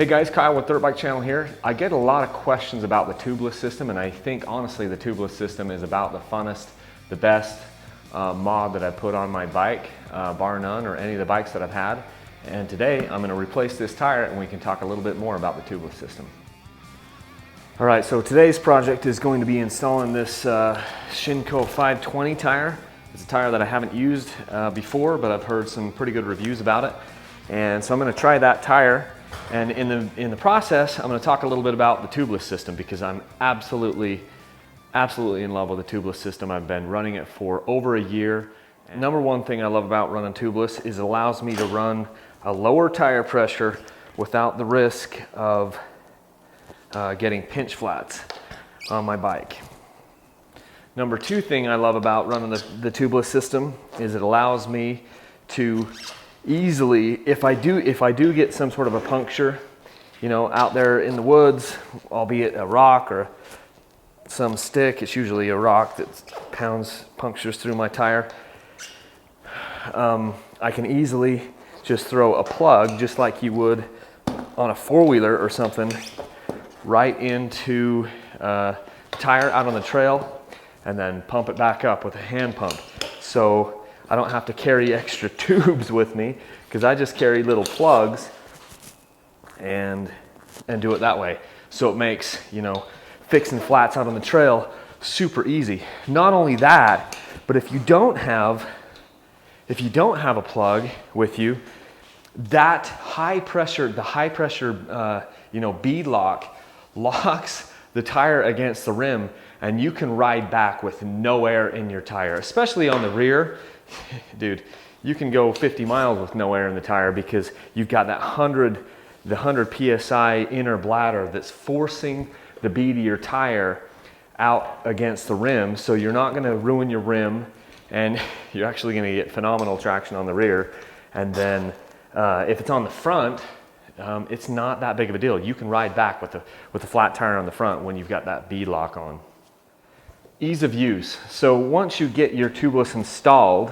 Hey guys, Kyle with Dirt Bike Channel here. I get a lot of questions about the Tubeless system, and I think honestly the Tubeless system is about the funnest, the best mod that I put on my bike, bar none, or any of the bikes that I've had. And today I'm going to replace this tire and we can talk a little bit more about the Tubeless system. All right, so today's project is going to be installing this Shinko 520 tire. It's a tire that I haven't used before, but I've heard some pretty good reviews about it. And so I'm going to try that tire. And in the process, I'm going to talk a little bit about the Tubeless system because I'm absolutely in love with the Tubeless system. I've been running it for over a year. And number one thing I love about running Tubeless is it allows me to run a lower tire pressure without the risk of getting pinch flats on my bike. Number two thing I love about running the Tubeless system is it allows me to easily, if I do get some sort of a puncture, you know, out there in the woods, albeit a rock or some stick, it's usually a rock that punctures through my tire, I can easily just throw a plug, just like you would on a four-wheeler or something, right into a tire out on the trail and then pump it back up with a hand pump. So I don't have to carry extra tubes with me because I just carry little plugs and do it that way. So it makes, you know, fixing flats out on the trail super easy. Not only that, but if you don't have a plug with you, that high pressure bead lock locks the tire against the rim, and you can ride back with no air in your tire, especially on the rear. Dude, you can go 50 miles with no air in the tire because you've got that 100 PSI inner bladder that's forcing the bead of your tire out against the rim, so you're not going to ruin your rim and you're actually going to get phenomenal traction on the rear. And then if it's on the front, it's not that big of a deal. You can ride back with a flat tire on the front when you've got that bead lock on. Ease of use. So once you get your Tubeless installed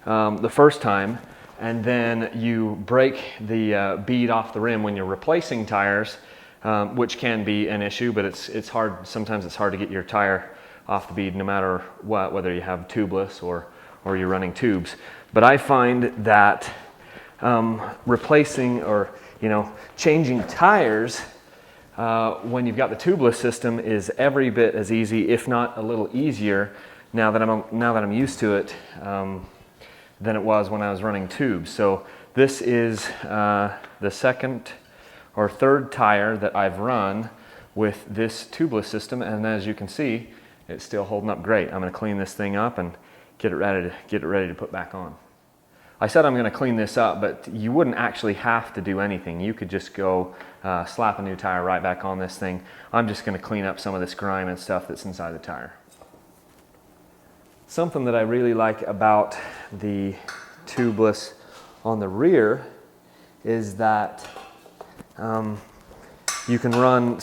the first time, and then you break the bead off the rim when you're replacing tires, which can be an issue, but it's hard. Sometimes it's hard to get your tire off the bead no matter what, whether you have Tubeless or you're running tubes. But I find that replacing or changing tires when you've got the Tubeless system is every bit as easy, if not a little easier, now that I'm used to it, than it was when I was running tubes. So this is the second or third tire that I've run with this Tubeless system, and as you can see, it's still holding up great. I'm going to clean this thing up and get it ready to put back on. I said I'm going to clean this up, but you wouldn't actually have to do anything. You could just go slap a new tire right back on this thing. I'm just going to clean up some of this grime and stuff that's inside the tire. Something that I really like about the Tubeless on the rear is that you can run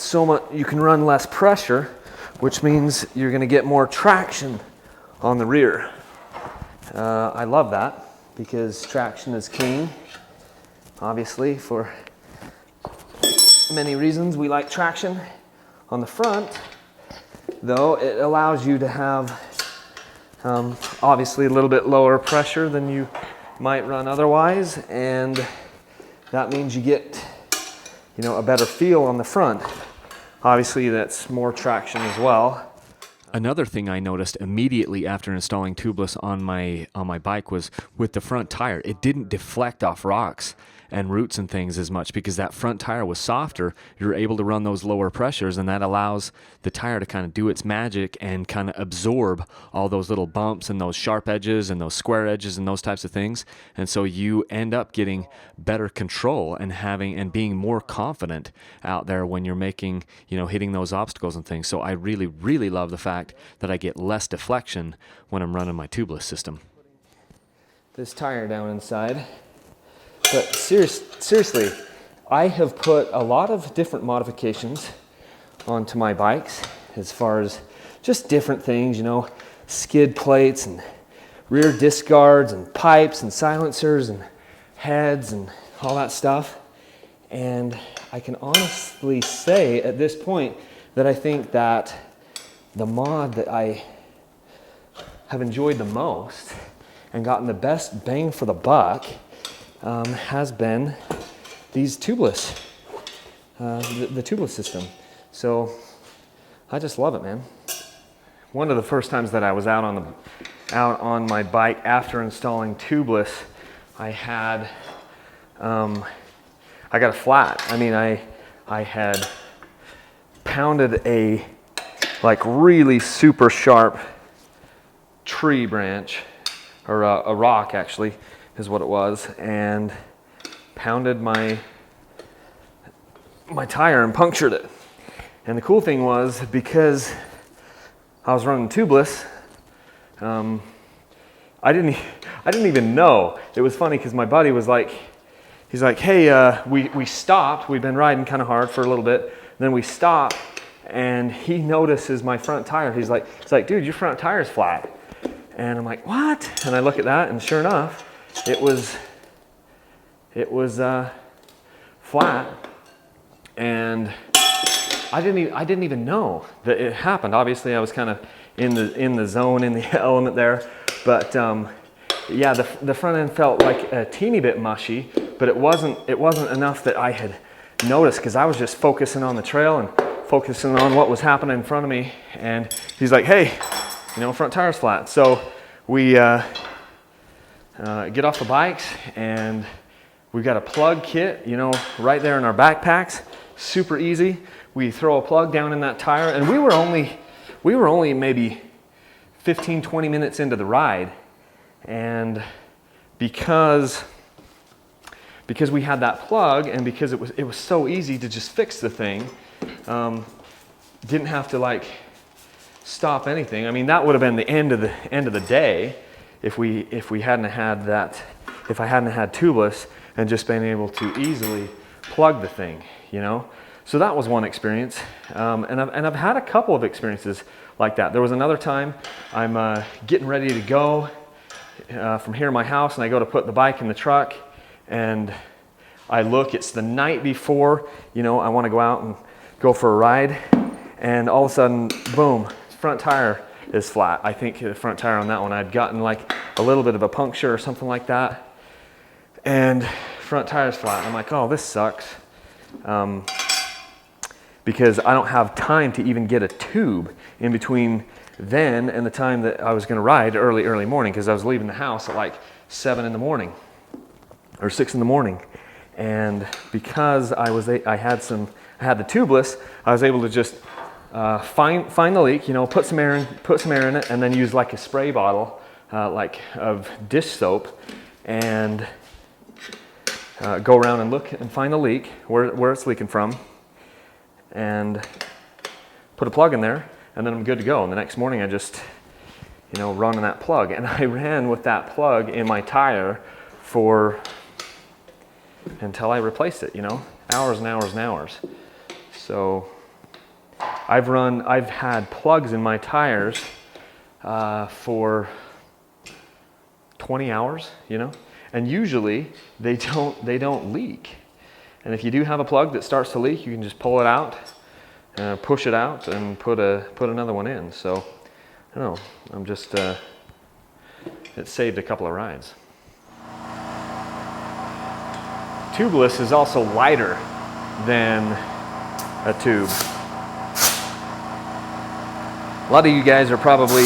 less pressure, which means you're going to get more traction on the rear. I love that, because traction is king, obviously, for many reasons. We like traction. On the front, though, it allows you to have obviously a little bit lower pressure than you might run otherwise, and that means you get a better feel on the front. Obviously, that's more traction as well. Another thing I noticed immediately after installing Tubeless on my bike was with the front tire, it didn't deflect off rocks and roots and things as much because that front tire was softer. You're able to run those lower pressures, and that allows the tire to kind of do its magic and kind of absorb all those little bumps and those sharp edges and those square edges and those types of things. And so you end up getting better control and being more confident out there when you're making, hitting those obstacles and things. So I really, really love the fact that I get less deflection when I'm running my Tubeless system. This tire down inside. But seriously, I have put a lot of different modifications onto my bikes as far as just different things, skid plates and rear disc guards and pipes and silencers and heads and all that stuff. And I can honestly say at this point that I think that the mod that I have enjoyed the most and gotten the best bang for the buck has been these Tubeless, the Tubeless system. So I just love it, man. One of the first times that I was out on my bike after installing Tubeless, I got a flat. I mean, I had pounded a like really super sharp tree branch, or a rock actually is what it was, and pounded my tire and punctured it. And the cool thing was, because I was running Tubeless, I didn't even know. It was funny because my buddy was like, he's like, hey, we stopped. We'd been riding kind of hard for a little bit. Then we stopped, and he notices my front tire. He's like, dude, your front tire's flat. And I'm like, what? And I look at that, and sure enough, it was flat. And I didn't even know that it happened. Obviously, I was kind of in the zone, in the element there. But yeah, the front end felt like a teeny bit mushy, but it wasn't enough that I had noticed, because I was just focusing on the trail and focusing on what was happening in front of me. And he's like, hey, front tire's flat. So we get off the bikes, and we've got a plug kit, right there in our backpacks. Super easy. We throw a plug down in that tire, and we were only maybe 15, 20 minutes into the ride. And because we had that plug, and because it was so easy to just fix the thing, didn't have to like stop anything. I mean, that would have been the end of the day if I hadn't had Tubeless and just been able to easily plug the thing, So that was one experience, and I've had a couple of experiences like that. There was another time I'm getting ready to go from here to my house, and I go to put the bike in the truck, and I look. It's the night before, I want to go out and go for a ride, and all of a sudden, boom, front tire is flat. I think the front tire on that one, I'd gotten like a little bit of a puncture or something like that, and front tire's flat. I'm like, oh, this sucks. Because I don't have time to even get a tube in between then and the time that I was going to ride early morning, because I was leaving the house at like 7 in the morning or 6 in the morning. And because I had the Tubeless, I was able to just find the leak, put some air in it, and then use like a spray bottle like of dish soap, and go around and look and find the leak, where it's leaking from, and put a plug in there, and then I'm good to go. And the next morning I just, run on that plug. And I ran with that plug in my tire until I replaced it, hours and hours and hours. So I've had plugs in my tires for 20 hours, and usually they don't leak. And if you do have a plug that starts to leak, you can just pull it out, push it out, and put another one in. So I don't know, I'm just it saved a couple of rides. Tubeless is also lighter than a tube. A lot of you guys are probably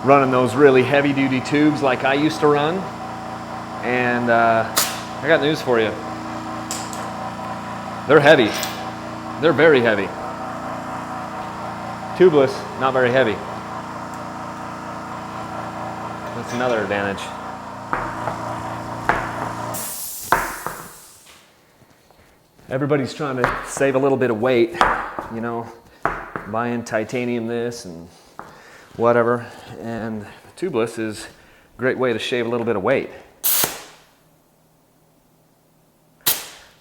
running those really heavy duty tubes like I used to run, and I got news for you. They're heavy. They're very heavy. Tubeless, not very heavy. That's another advantage. Everybody's trying to save a little bit of weight, buying titanium this and whatever, and Tubeless is a great way to shave a little bit of weight.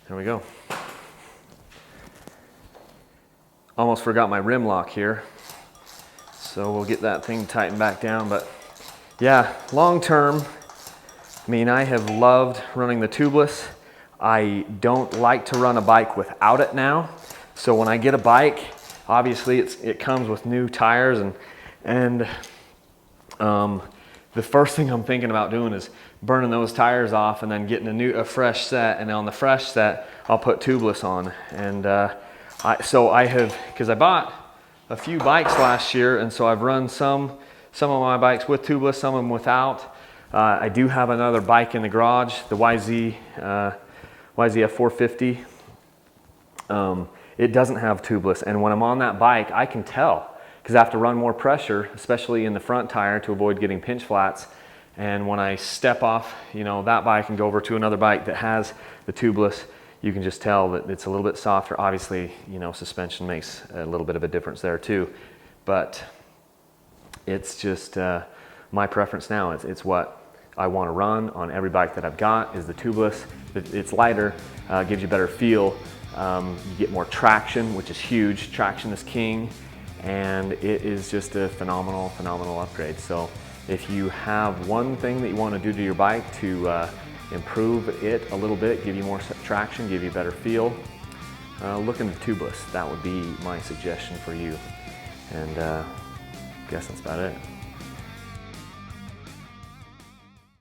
There we go. Almost forgot my rim lock here, so we'll get that thing tightened back down. But yeah, long term, I have loved running the Tubeless. I don't like to run a bike without it now. So when I get a bike, obviously it comes with new tires, and the first thing I'm thinking about doing is burning those tires off and then getting a fresh set. And on the fresh set, I'll put Tubeless on. And because I bought a few bikes last year, and so I've run some of my bikes with Tubeless, some of them without. I do have another bike in the garage, the YZF 450. It doesn't have Tubeless, and when I'm on that bike, I can tell, because I have to run more pressure, especially in the front tire, to avoid getting pinch flats. And when I step off, that bike and go over to another bike that has the Tubeless, you can just tell that it's a little bit softer. Obviously, suspension makes a little bit of a difference there too, but it's just my preference now. It's what I want to run on every bike that I've got is the Tubeless. It's lighter, gives you better feel. You get more traction, which is huge. Traction is king, and it is just a phenomenal upgrade. So if you have one thing that you want to do to your bike to improve it a little bit, give you more traction, give you a better feel, look into Tubeless. That would be my suggestion for you. And I guess that's about it.